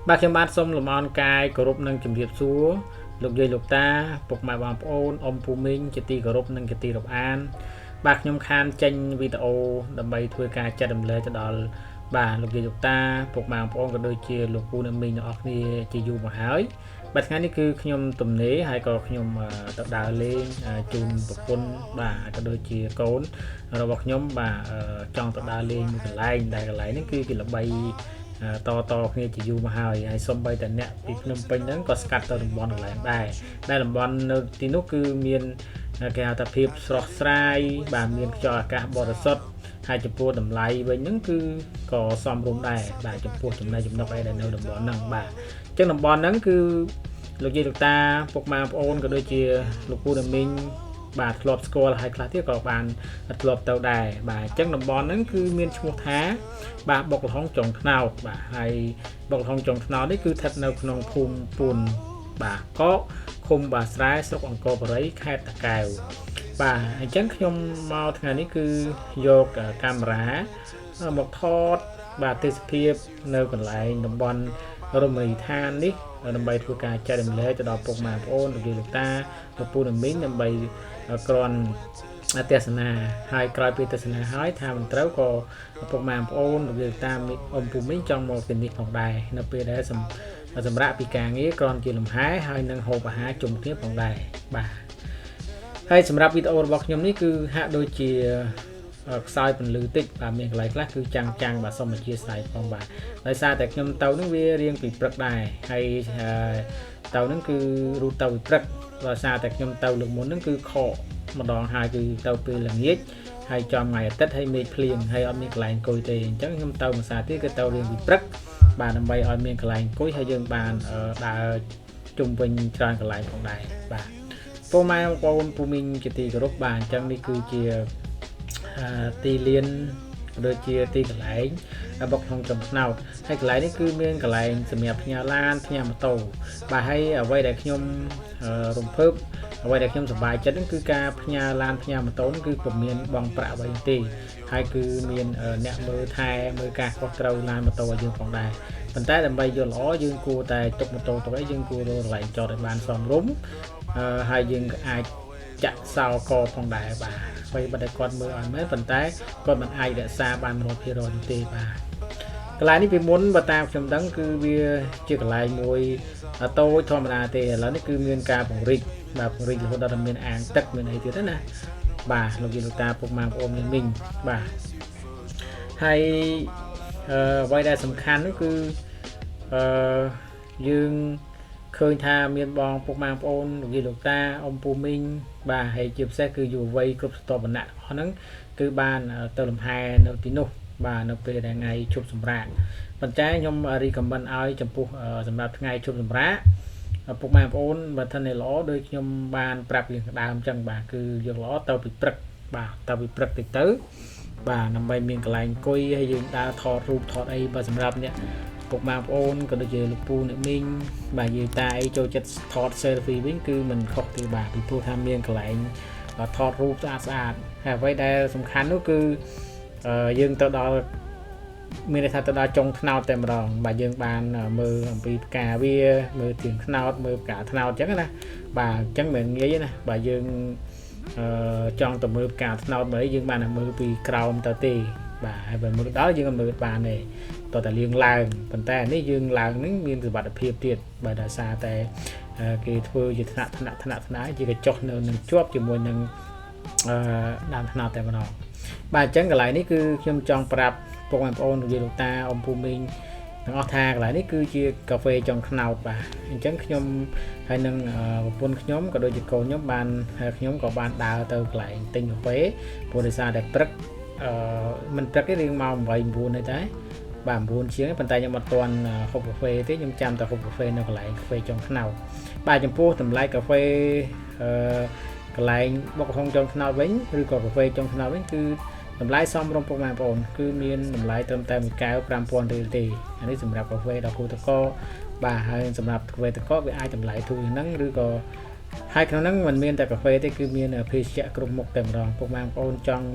បាទខ្ញុំបាទសូមលំអរកាយគោរពនិងជំរាបសួរលោកយាយលោកតាពុកម៉ែបងប្អូនអ៊ំពូមីងជាទីគោរពនិងជាទីរាប់អានបាទខ្ញុំខានចេញវីដេអូដើម្បីធ្វើការចែករំលែកទៅដល់បាទលោកយាយលោកតាពុកម៉ែបងប្អូនក៏ដូចជាលោកពូអ្នកមីងទាំងអស់គ្នាជាយូរមកហើយបាទថ្ងៃនេះគឺខ្ញុំទំនេរហើយក៏ខ្ញុំទៅដើរលេងជូនប្រពន្ធបាទក៏ដូចជាកូនរបស់ខ្ញុំបាទចង់ទៅដើរលេងមួយកន្លែងដែលកន្លែងនេះគឺគេល្បីតគ្នាជាយូរមកហើយសូម្បីតែអ្នកពីភ្នំពេញហ្នឹងក៏ស្កាត់ទៅតំបន់កន្លែងដែរដែលតំបន់នៅទីនោះគឺមានគេហៅថាភាពស្រស់ស្រាយបាទមានខ្យល់អាកាសបរិសុទ្ធហើយចំពោះតម្លៃវិញហ្នឹងគឺក៏សមរម្យដែរបាទចំពោះចំណែកចំណុចអីដែលនៅតំបន់ហ្នឹងបាទអញ្ចឹងតំបន់ហ្នឹងគឺលោកយាយលោកតាពុកម៉ែបងប្អូនក៏ដូចជាលោកពូអ្នកមីងបាទធ្លាប់ស្គាល់ហើយខ្លះទៀតក៏បានធ្លាប់ទៅដែរបាទអញ្ចឹងតំបន់ហ្នឹងគឺមានឈ្មោះថាបាទបុកល្ហុងចុងថ្នោតបាទហើយបុកល្ហុងចុងថ្នោតនេះគឺស្ថិតនៅក្នុងភូមិពួនបាទកកឃុំបាស្រែស្រុកអង្គរបូរីខេត្តតាកែវបាទអញ្ចឹងខ្ញុំមកថ្ងៃនេះគឺយកកាមេរ៉ាមកថតបាទទេសភាពនៅកន្លែងតំបន់រមណីយដ្ឋាននេះដើម្បីធ្វើការចែករំលែកទៅដល់ពុកម៉ែបងប្អូនលោកយាយលោកតាលោកពូអ្នកមីងដើម្បីគ្រាន់ទេសនាហើយក្រោយពីទេសនាហើយថាមិនត្រូវក៏ពុកម៉ែបងប្អូនលោកយាយតាអ៊ំពូមីងចង់មកទីនេះផងដែរនៅពេលដែលសម្រាប់ពីការងារគ្រាន់ជាលំហែហើយនឹងហូបអាហារជុំគ្នាផងដែរបាទហើយសម្រាប់វីដេអូរបស់ខ្ញុំនេះគឺហាក់ដូចជាខ្សោយពន្លឺតិចបាទមានកន្លែងខ្លះគឺចាំងបាទសូមអធិស្ឋានផងបាទដោយសារតែខ្ញុំទៅនឹងវារៀងពីព្រឹកដែរហើយទៅនឹងគឺរូតទៅពីព្រឹកដោយសារតែខ្ញុំទៅលើកមុននឹងគឺខកម្ដងហើយគឺទៅពេលល្ងាចហើយចំថ្ងៃអាទិត្យហើយមេឃភ្លៀងហើយអត់មានកន្លែងអង្គុយទេអញ្ចឹងខ្ញុំទៅមួយសារទៀតគឺទៅរៀងពីព្រឹកបាទដើម្បីឲ្យមានកន្លែងអង្គុយហើយយើងបានដើរជុំវិញច្រើនកន្លែងផងដែរបាទពុកម៉ែបងប្អូនពូមីងជាទីគោរពបាទអញ្ចឹងនេះគឺជាទីលានដូចជាទីកន្លែងបុកក្នុងចំថ្នោតហើយកន្លែងនេះគឺមានកន្លែងសម្រាប់ផ្ញើឡានផ្ញើម៉ូតូបាទហើយអ្វីដែលខ្ញុំរំភើបអ្វីដែលខ្ញុំសប្បាយចិត្តហ្នឹងគឺការផ្ញើឡានផ្ញើម៉ូតូហ្នឹងគឺពុំមានបង់ប្រាក់អ្វីទេហើយគឺមានអ្នកមើលថែមើលការខុសត្រូវឡានម៉ូតូឲ្យយើងផងដែរប៉ុន្តែដើម្បីយល់ល្អយើងគួរតែទុកម៉ូតូទៅឲ្យយើងគួររកកន្លែងចតឲ្យបានសមរម្យហើយយើងអាចចាក់សោកផងដែរបាទហើយបើតែគាត់មើលឲ្យមែនប៉ុន្តែគាត់មិនអាចរក្សាបាន 100% ទេបាទកន្លែងនេះពីមុនបើតាមខ្ញុំដឹងគឺវាជាកន្លែងមួយតូចធម្មតាទេឥឡូវនេះគឺមានការពង្រីកបាទពង្រីករហូតដល់មានអាងទឹកមានអីទៀតណាបាទលោកយាយលោកតាពុកម៉ែបងប្អូនមានមីងបាទហើយអ្វីដែលសំខាន់នោះគឺយើងឃើញថាមានបងពុកម៉ែបងប្អូនលោកយាយលោកតាអ៊ំពូមីងបាទហើយជាពិសេសគឺយុវវ័យគ្រប់ស្រទាប់វណ្ណៈហ្នឹងគឺបានទៅលំហែនៅទីនោះបាទនៅពេលដែលថ្ងៃជប់សម្រាកប៉ុន្តែខ្ញុំរីកមិនឲ្យចំពោះសម្រាប់ថ្ងៃជប់សម្រាកពុកម៉ែបងប្អូនបើថានៅល្អដោយខ្ញុំបានប្រាប់យើងដើមអញ្ចឹងបាទគឺយកល្អទៅពីព្រឹកបាទទៅពីព្រឹកតិចទៅបាទដើម្បីមានកន្លែងអង្គុយហើយយើងដើរថតរូបថតអីបើសម្រាប់អ្នកពុកម៉ែបងប្អូនក៏ដូចជាលោកពូអ្នកមីងបាទយាយតាអីចូលចិត្តថត selfie វិញគឺមិនខុសទេបាទពីព្រោះថាមានកន្លែងថតរូបស្អាតហើយអ្វីដែលសំខាន់នោះគឺយើងទៅដល់មានន័យថាទៅដល់ចុងថ្នោតតែម្ដងបាទយើងបានមើលអំពីផ្កាវាមើលទៀងថ្នោតមើលផ្កាថ្នោតអញ្ចឹងណាបាទអញ្ចឹងមិនងាយទេណាបាទយើងចង់ទៅមើលផ្កាថ្នោតមកយើងបានមើលពីក្រោមទៅទេបាទហើយបើមើលដល់យើងមើលបានទេតោះតែលៀងឡើងប៉ុន្តែនេះយើងឡើងនឹងមានសុវត្ថិភាពទៀតបាទដោយសារតែគេធ្វើជាថ្នាក់ជាកញ្ចុះនៅនឹងជាប់ជាមួយនឹងដើមថ្នោតតែម្ដងបាទអញ្ចឹងកន្លែងនេះគឺខ្ញុំចង់ប្រាប់ពុកម៉ែបងប្អូនលោកយាយលោកតាអ៊ំពូមីងទាំងអស់ថាកន្លែងនេះគឺជាកាហ្វេចុងថ្នោតបាទអញ្ចឹងខ្ញុំហើយនឹងប្រពន្ធខ្ញុំក៏ដូចជាកូនខ្ញុំបានខ្ញុំក៏បានដើរទៅកន្លែងទិញកាហ្វេព្រោះដោយសារតែព្រឹកមិនព្រឹកទេរៀងម៉ោង 8 9 ទេបាទ 9 ជាងប៉ុន្តែខ្ញុំអត់ទាន់ហូបកាហ្វេទេខ្ញុំចាំតែហូបកាហ្វេនៅកន្លែងកាហ្វេចុងថ្នោតបាទចំពោះតម្លៃកាហ្វេកន្លែងបុកល្ហុងចុងថ្នោតវិញឬក៏កាហ្វេចុងថ្នោតវិញគឺតម្លៃសមរម្យពុកម៉ែបងប្អូនគឺមានតម្លៃត្រឹមតែមួយកែវ 5,000 រៀលទេអានេះសម្រាប់កាហ្វេដល់គូតកបាទហើយសម្រាប់កាហ្វេតកវាអាចតម្លៃធូរជាងហ្នឹងឬក៏ហើយក្នុងហ្នឹងមិនមានតែកាហ្វេទេគឺមានភេសជ្ជៈគ្រប់មុខតែម្ដងពុកម៉ែបងប្អូនចង់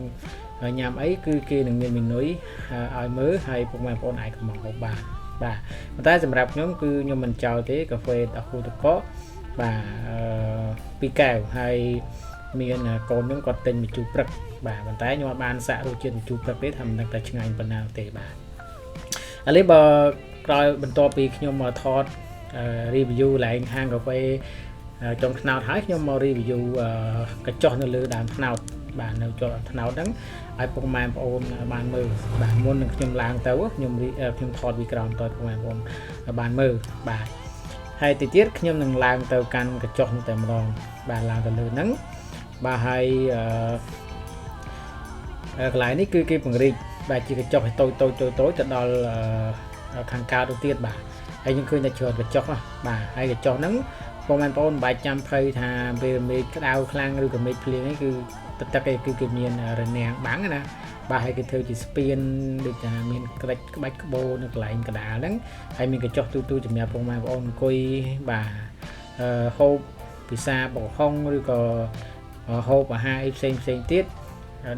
ញ៉ាំអីគឺគេនឹងមានមេនុយឲ្យមើលហើយពុកម៉ែបងប្អូនអាចកំងហូបបាន បាទតែសម្រាប់ខ្ញុំគឺខ្ញុំមិនចោលទេកាហ្វេតាហ៊ូតកកបាទ2កែវហើយមានកូនខ្ញុំគាត់ទិញម្ជូរព្រឹកបាទប៉ុន្តែខ្ញុំអត់បានសាករសជាតិម្ជូរព្រឹកទេថាមិនដឹងតែឆ្ងាញ់ប៉ុណ្ណាទេបាទឥឡូវបើក្រោយបន្ទាប់ពីខ្ញុំមកថតreview ឡើងហាងកាហ្វេចុងថ្នោតហើយខ្ញុំមក review កញ្ចុះនៅលើដើមថ្នោតបាទនៅជាប់ថ្នោតហ្នឹងឲ្យពុកម៉ែបងប្អូនបានមើលបាទមុននឹងខ្ញុំឡើងទៅខ្ញុំថតវីក្រោមតើពុកម៉ែបងប្អូនបានមើលបាទហើយទីទៀតខ្ញុំនឹងឡើងទៅកាន់កញ្ចុះតែម្ដងបាទឡើងទៅលើហ្នឹងបាទហើយកន្លែងនេះគឺគេពង្រីកបាទជាកញ្ចុះឲ្យតូចទៅដល់ខាងកើតទៅទៀតបាទហើយយើងឃើញតែច្រើនកញ្ចុះបាទហើយកញ្ចុះហ្នឹងបងប្អូនមិនបាច់ចាំភ័យថាពេលមេឃក្តៅខ្លាំងឬក៏មេឃភ្លៀងនេះគឺទឹកឯងគឺគេមានរនាំងបាំងណាបាទហើយគេធ្វើជាស្ពានដូចថាមានក្បាច់ក្បូរនៅកន្លែងកណ្ដាលហ្នឹងហើយមានកញ្ចុះទូសម្រាប់បងប្អូនអង្គុយបាទហូបពិសាបកហុងឬក៏ហូបអាហារផ្សេងទៀត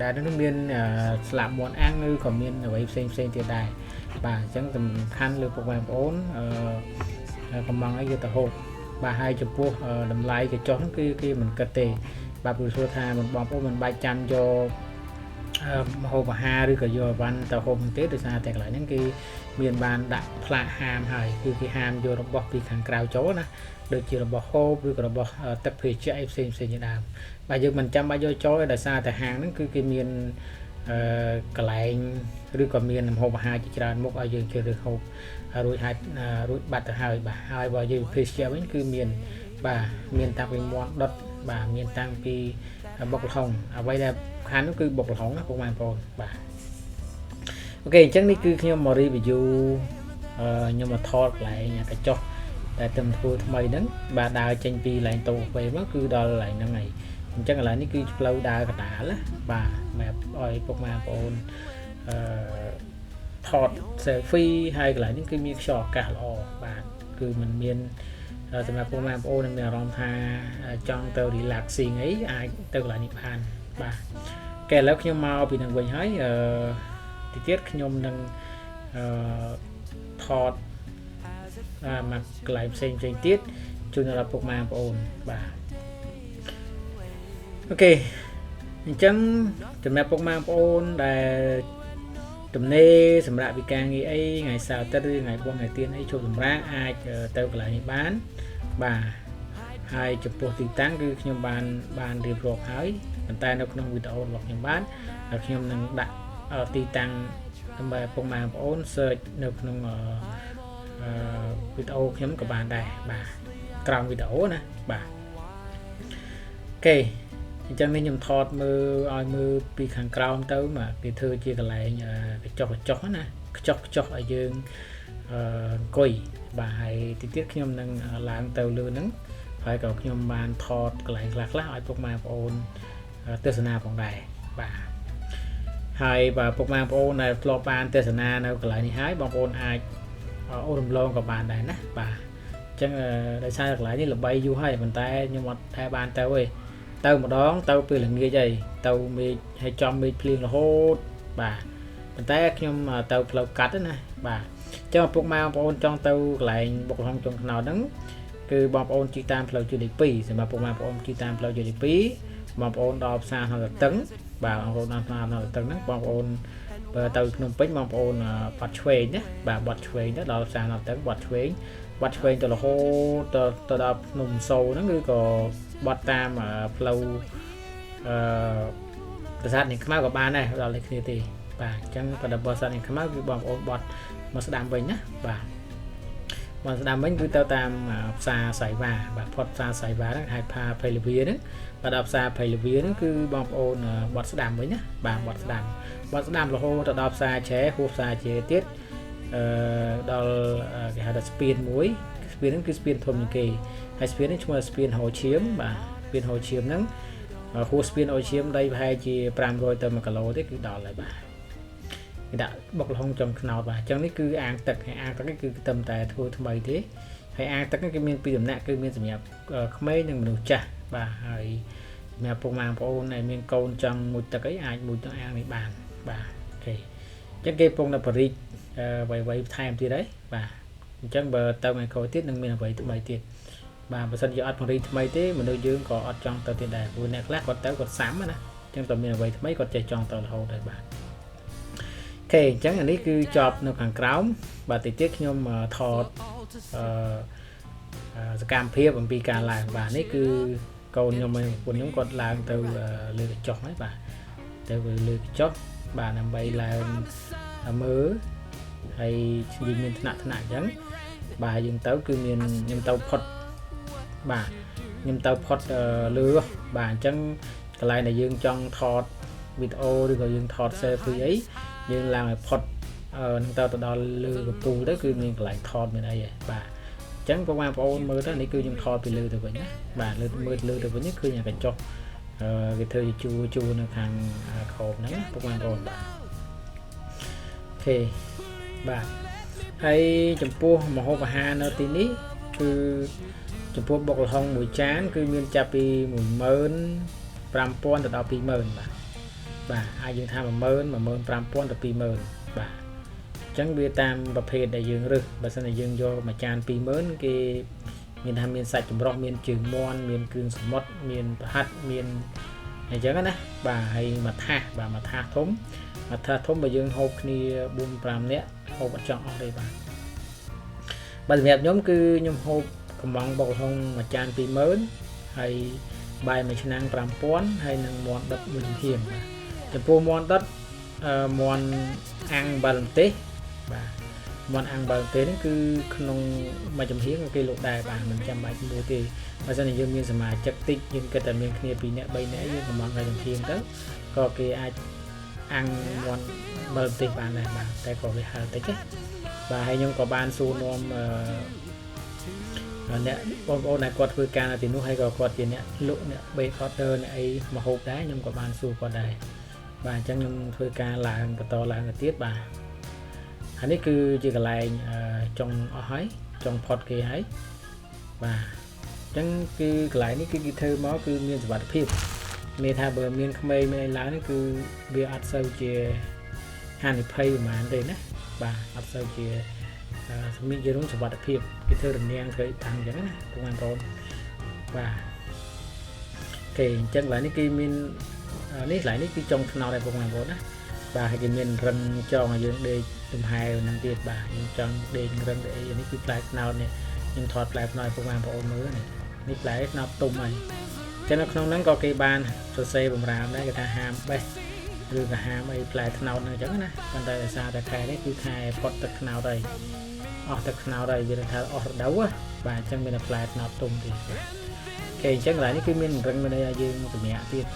ដែលនោះមានស្លាបមាន់អាំងឬក៏មានអ្វីផ្សេងទៀតដែរបាទអញ្ចឹងសំខាន់លើបងប្អូនកំងឲ្យយកទៅហូបបាទហើយចំពោះតម្លៃកញ្ចុះហ្នឹងគឺគេមិនគិតទេបាទព្រោះថាបងប្អូនមិនបាច់ចាំយកម្ហូបអាហារឬក៏យកអីវ៉ាន់ទៅហូបទេដោយសារតែកន្លែងហ្នឹងគឺមានបានដាក់ផ្លាកហាមហើយគឺគេហាមយករបស់ពីខាងក្រៅចូលណាដូចជារបស់ហូបឬក៏របស់ទឹកភេសជ្ជៈផ្សេងជាដើមបាទយើងមិនចាំបាច់យកចូលទេដោយសារតែហាងហ្នឹងគឺគេមានកន្លែងឬក៏មានម្ហូបអាហារជាច្រើនមុខឲ្យយើងជ្រើសរើសហូបរួចបាត់ទៅហើយបាទហើយបើយើងភេសជ្ជៈវិញគឺមានបាទមានតាំងពីមាន់ដុតបាទមានតាំងពីបុកល្ហុងអ្វីដែលខាងនោះគឺបុកល្ហុងណាបងប្អូនបាទអូខេអញ្ចឹងនេះគឺខ្ញុំមក review ខ្ញុំមកថតកន្លែងកញ្ចុះតែទៅធ្វើថ្មីហ្នឹងបាទដើរចេញពីកន្លែងតូកាហ្វេមកគឺដល់កន្លែងហ្នឹងហើយអញ្ចឹងកន្លែងនេះគឺផ្លូវដើរកណ្ដាលណាបាទសម្រាប់ឲ្យពុកម៉ែបងប្អូនថត selfie ហើយកន្លែងនេះគឺមានខ្យល់អាកាសល្អបាទគឺมันមានសម្រាប់ពុកម៉ែបងប្អូនមានអារម្មណ៍ថាចង់ទៅ relaxing អីអាចទៅកន្លែងនេះបានបាទកែឥឡូវខ្ញុំមកពីនឹងវិញហើយទីទៀតខ្ញុំនឹងថតមកកន្លែងផ្សេងទៀតជូនដល់ពុកម៉ែបងប្អូនបាទអូខេអញ្ចឹងសម្រាប់ពុកម៉ែបងប្អូនដែលទំនេរសម្រាប់វិការងារអីថ្ងៃសៅរ៍ទឹកឬថ្ងៃបុណ្យថ្ងៃទានអីចូលសម្រាប់អាចទៅកន្លែងនេះបានបាទហើយចំពោះទីតាំងគឺខ្ញុំបានរៀបរាប់ហើយប៉ុន្តែនៅក្នុងវីដេអូរបស់ខ្ញុំបានខ្ញុំនឹងដាក់ទីតាំងដើម្បីពុកម៉ែបងប្អូន search នៅក្នុងវីដេអូខ្ញុំក៏បានដែរបាទក្រោមវីដេអូណាបាទអូខេអញ្ចឹងនេះខ្ញុំថតមើលឲ្យមើលពីខាងក្រោមទៅបាទគេធ្វើជាកន្លែងកញ្ចុះណាខ្ចុះឲ្យយើងអង្គុយបាទហើយទីទៀតខ្ញុំនឹងឡើងទៅលើហ្នឹងហើយក៏ខ្ញុំបានថតកន្លែងខ្លះឲ្យពុកម៉ែបងប្អូនទស្សនាផងដែរបាទហើយបើពុកម៉ែបងប្អូនដែលធ្លាប់បានទស្សនានៅកន្លែងនេះហើយបងប្អូនអាចអូរំលងក៏បានដែរណាបាទអញ្ចឹងដោយសារកន្លែងនេះល្បីយូរហើយប៉ុន្តែខ្ញុំអត់តែបានទៅទេទៅម្ដងទៅពេលល្ងាចហើយទៅមេឃហើយចំមេឃភ្លៀងរហូតបាទប៉ុន្តែខ្ញុំទៅផ្លូវកាត់ណាបាទអញ្ចឹងពុកម៉ែបងប្អូនចង់ទៅកន្លែងបុកល្ហុងចុងថ្នោតហ្នឹងគឺបងប្អូនជិះតាមផ្លូវជាតិលេខ2សម្រាប់ពុកម៉ែបងប្អូនជិះតាមផ្លូវជាតិលេខ2បងប្អូនដល់ផ្សារហៅតឹងបាទបងប្អូនដល់ផ្សារហៅតឹងហ្នឹងបងប្អូនបើទៅភ្នំពេញបងប្អូនបាត់ឆ្វេងណាបាទបាត់ឆ្វេងទៅដល់ផ្សារហៅតឹងបាត់ឆ្វេងទៅរហូតទៅដល់ភ្នំសូរហ្នឹងឬក៏បាត់តាមផ្លូវប្រាសាទនាងខ្មៅក៏បានដែរដល់លេខគ្នាទេបាទអញ្ចឹងបើដល់ប្រាសាទនាងខ្មៅគឺបងប្អូនបាត់មកស្ដាំវិញណាបាទមកស្ដាំវិញគឺទៅតាមផ្សារសៃវ៉ាបាទផុតផ្សារសៃវ៉ាហ្នឹងហៅផាភៃលវីហ្នឹងបាទដល់ផ្សារភៃលវីហ្នឹងគឺបងប្អូនបាត់ស្ដាំវិញណាបាទបាត់ស្ដាំរហូតទៅដល់ផ្សារឆែហួសផ្សារឆែទៀតដល់គេហៅថាស្ពានមួយស្ពានហ្នឹងគឺស្ពានធំជាងគេហើយស្ពាននេះឈ្មោះស្ពានហូឈៀមបាទស្ពានហូឈៀមហ្នឹងហួសស្ពានហូឈៀមដីប្រហែលជា500ទៅ1គីឡូទេគឺដល់ហើយបាទគេដាក់បុកល្ហុងចំខ្នោតបាទអញ្ចឹងនេះគឺអាងទឹកហើយអាងទឹកនេះគឺត្រឹមតែធ្វើថ្មីទេហើយអាងទឹកនេះគឺមានពីរដំណាក់គឺមានសម្រាប់ក្មេងនិងមនុស្សចាស់បាទហើយសម្រាប់ពុកម៉ែបងប្អូនដែលមានកូនចង់មុជទឹកអីអាចមុជទឹកអាងនេះបានបាទអូខេអ chắc cái phong là Paris vậy time thì đấy bà chắc bờ tàu ngày cầu tiết nâng miền vậy tụi mày tiền bà sân giờ Paris mấy thế mà nơi dương có ở trong tàu tiền đài vừa nè lát còn tới còn sám nè chẳng tàu miền vậy mấy còn chạy tròn tàu hậu đây bà ok chẳng là ní cứ chọp nó càng cáo bà tí tiết nhưng mà thọt cam phía bằng pi cả lại bà ní cứ câu nhưng mà quần nhóm còn làm từ lừa chọn ấy bà từ lừa chót bà nằm bay là mớ hay gì miền thạnh chẳng bà dừng tới cứ miền nhâm tàu phật bà nhâm tàu phật lừa bà chẳng cái này là dương trong thọt video đi rồi dương thọt xe phi ấy dương làm phật tàu từ đó lừa của tù đó cứ miền lại thọt bên đây bà chẳng có qua ôn mơ đó này cứ dùng thọt thì lừa được vậy nhé bà lừa được với nhất cứ nhà cái cho cái thời chu nó hàng khổ nấy có qua ôn bà ok bà hay chấm pua mà hộp hà nó tí ní cứ chấm pua bọc hồng mùi chán cứ miên chà pi mùi mơn pram pon từ đó pi mơn bà ai dùng tham mà mơn pram pon từ pi mơn bà chẳng bia tam bậc phê đại dương rực bà sao này dương vô mà chan pi mơn cái miền tham miền sạch chấm rọ miền trường mon miền cương sầm mót miền hạt miền này chẳng á bà hay mà tha thốn mà tha thốn bà dương hộp ni buôn pram nè hộp chọn ở đây bà đẹp nhóm cứ nhóm hộp cầm bằng bọc hông mà chan pi mớn hay bài mà năng pram pon hay năng món đập mình hiểm chấm pua món đất món ăn bàn tết bà món ăn bàn tết cứ không mà chấm hiến cái lục đài bà mình chăm bài mua thì mà sau này dương miên mà chất tích nhưng cái tầm miên kia bị nè bay nè nhưng mà món ngày chấm hiến đó có cái ai ăn món bàn tết bà này bà tại có cái hàng tết bà hay nhưng có ban su nom nè con này quạt vừa ca thì nó hay có quạt gì nè lụ nè bay order này mà hộp đá nhưng có ban su quạt đây bà chẳng nhưng thôi ca là cái to là cái tiết bà anh ấy cứ chỉ là lại trong hói trong pot kia ấy bà chẳng cứ lại cái thơ máu cứ miên vật phim mê tha bờ miên không mê mê lá nó cứ bia ăn sâu chè hàng pay mà anh đây nè bà ăn sâu chè miên chơi đúng sự vật phim cái thơ đầm đen khởi thằng chẳng nè công an con bà thì chân lại cái miên nít lại nít cái trong nào đây công an con đó bà hay miên rừng cho mà dương đi tùm hai năm tiệt bà nhưng trong đi rừng để nít cái lại nào này nhưng thoát lại nói công an con mới này nít lại nó tung này cho nó không nắng có cây ban rồi xây bằng ràm đấy người ta ham đây đưa cả ham ấy lại nào nữa chẳng nè còn đây là sao để khai đấy cứ khai pot tật nào đây tật nào đây vì là đấu á bà chân mình là lại nào tung thì kể chẳng lại những cái miếng rừng bên đây là dương của mẹ tiệt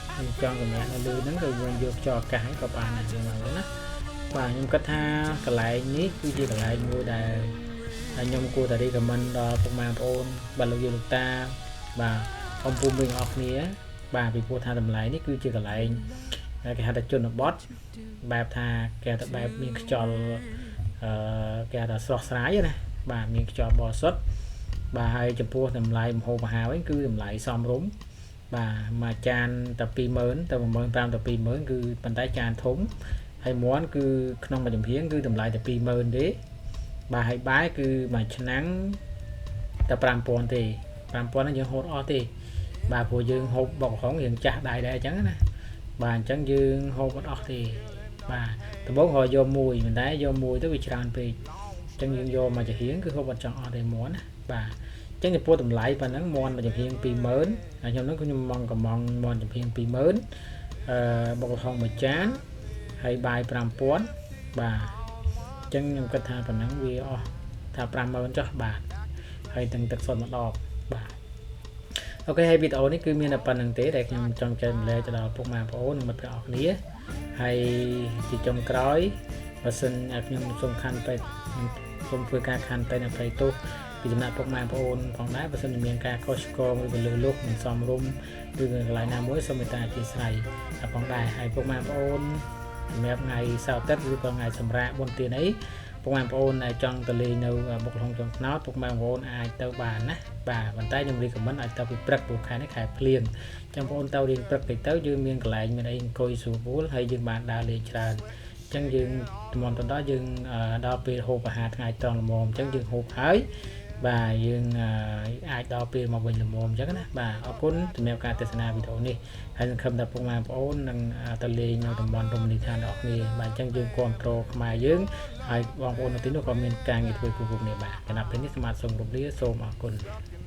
cho của mẹ nó đưa nắng rồi vô cho cái của bà này nhưng mà nó và nhưng cách tha cả lại nhít cứ gì cả lại ngôi đài nhom cô ta đi cầm mình phục màn ôn bà lưu lục ta bà ông phụ mình học nghĩa bà bị cô tha tầm lại ní cứ chưa cả lại cái hạt chôn nó bót bà tha kẻ tập bài miếng cho kẻ là sọt sái này bà miếng cho bò sốt bà hay chụp pua tầm lại hồ bà hào ấy cứ tầm lại xong rúng bà mà chan tập pi mớn tập mớn tam tập pi mớn cứ bàn tay chan thúng hay muốn cứ không mà chụp hiến cứ tầm lại tập pi mớn đấy bà hay bái cứ mà nắng tập làm pon thì làm pon nó những hốt o thì bà phụ dương hộp bọc hỏng hiện chặt đại đại trắng này bà trắng dương hộp o thì bà từ bốn hồi vô mùi mình thấy vô mùi tới bị tràn vì chân dương vô mà chỉ hiến cứ không bật chọn o thì muốn bà trắng thì po tầm lại và nắng mòn mà chụp hiến pi mớn là trong nó có nhưng mong còn mong mòn chụp hiến pi mớn bọc hỏng mà chán hay bài làm pon bà chân nhưng cách tha phần nắng vi thà pram mơn cho bà hay từng tật phần đỏ bà ok hay video này cứ miền là phần tế đẹp nhưng trong chân lệ cho đó phục mà phố mật gạo nía hay chỉ trong cõi và xin nhưng xung khăn tay xung phương ca khăn tay là phải tốt vì chúng ta phục mà phố phòng đá và xin miền ca Costco với lừa lúc mình xòm rum đưa lại nam mối xong người ta chỉ xài ở phòng đài hay phục mà phố mẹ ngày sau Tết rồi còn ngày sầm ra bon tiền ấy phong an ôn này trong tờ lì nâu bọc hồng trong nó phong an ôn ai tao bà nè bà bàn tay trong đi của mình ai tao bị bật buộc khai nó khai liền trong ôn tao đi bật thì tao dương miên lại mình đây coi số bố hay dương bạn đã lên tràn ចឹងយើងតំបន់តយើងដល់ពេលហូបអាហារថ្ងៃត្រង់ល្មមចឹងយើងហូបហើយបាទយើងអាចដល់ពេលមកវិញល្មមចឹងណាបាទអរគុណសម្រាប់ការទស្សនាវីដេអូនេះហើយសង្ឃឹមថាពុកម៉ែបងប្អូននឹងទៅលេងនៅតំបន់រមណីយដ្ឋានរបស់គ្នាបាទចឹងយើងគ្រប់គ្រងខ្មែរយើងហើយបងប្អូននៅទីនោះក៏មានការងារធ្វើគ្រប់គ្នាបាទគណៈពេលនេះសូមអរគុណសូមអរគុណ